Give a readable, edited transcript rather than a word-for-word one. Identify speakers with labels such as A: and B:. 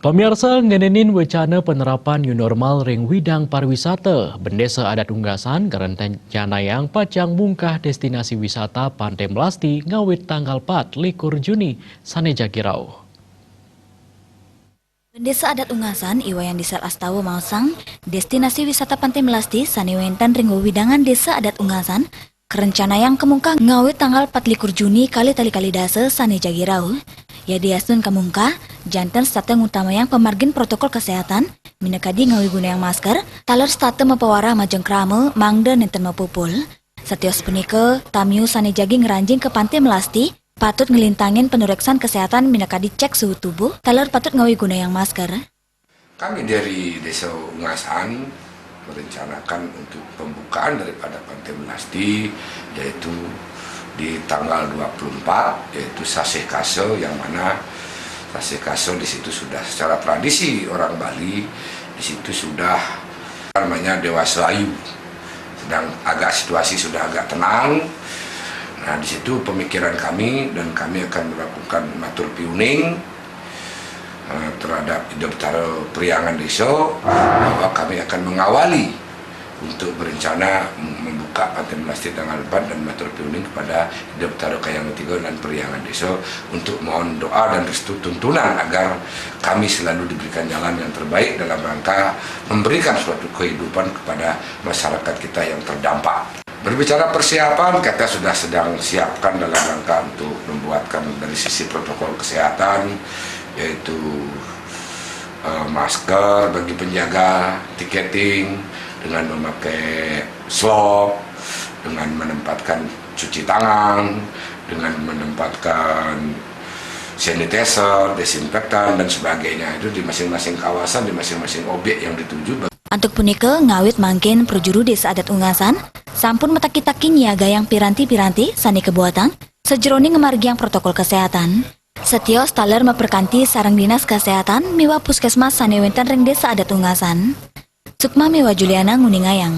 A: Pemirsa ngenenin wacana penerapan new normal ring widang pariwisata Bendesa Adat Unggasan kerencana yang pacang bungkah destinasi wisata Pantai Melasti ngawit tanggal 4 likur Juni saneja kirau.
B: Bendesa Adat Unggasan Iwayan Disal Astawa Mausang destinasi wisata Pantai Melasti sanewentan ring widangan Desa Adat Unggasan kerencana yang kemungkah ngawit tanggal 4 likur Juni kali dase saneja kirau. Ya diasun kamungka, jantan stateng utama yang pemargin protokol kesehatan, minekadi ngawi guna yang masker, taler state mapawara majeng krame, mangda nenten mapupul. Setios punike, tamiu sanejagi ngeranjing ke Pantai Melasti, patut ngelintangin penureksan kesehatan minekadi cek suhu tubuh, taler patut ngawi guna yang masker.
C: Kami dari Desa Unggasan merencanakan untuk pembukaan daripada Pantai Melasti, yaitu di tanggal 24 yaitu Saseh Kaso, yang mana Saseh Kaso di situ sudah secara tradisi orang Bali di situ sudah namanya Dewa Selayu, sedang situasi sudah agak tenang. Nah di situ pemikiran kami dan kami akan melakukan matur piuning terhadap Idoptaro Priangan Desa bahwa kami akan mengawali untuk berencana membuka Pantai Melasti tanggal 4 dan matur piuning kepada Idoptaro Kayang Tiga dan Priangan Desa untuk mohon doa dan restu tuntunan agar kami selalu diberikan jalan yang terbaik dalam rangka memberikan suatu kehidupan kepada masyarakat kita yang terdampak. Berbicara persiapan, kita sudah sedang siapkan dalam rangka untuk membuatkan dari sisi protokol kesehatan, yaitu masker bagi penjaga, tiketing, dengan memakai slop, dengan menempatkan cuci tangan, dengan menempatkan sanitizer, desinfektan, dan sebagainya. Itu di masing-masing kawasan, di masing-masing objek yang dituju.
B: Antuk punike ngawit mangkin perjuru Desa Adat Unggasan, sampun metaki-taki nyiaga yang piranti-piranti sani kebuatan, sejeroni ngemargi yang protokol kesehatan. Setios taler memperkanti sarang dinas kesehatan miwa puskesmas sanewentan ring Desa Adat Unggasan. Sukma Mewa Juliana Nguningayang.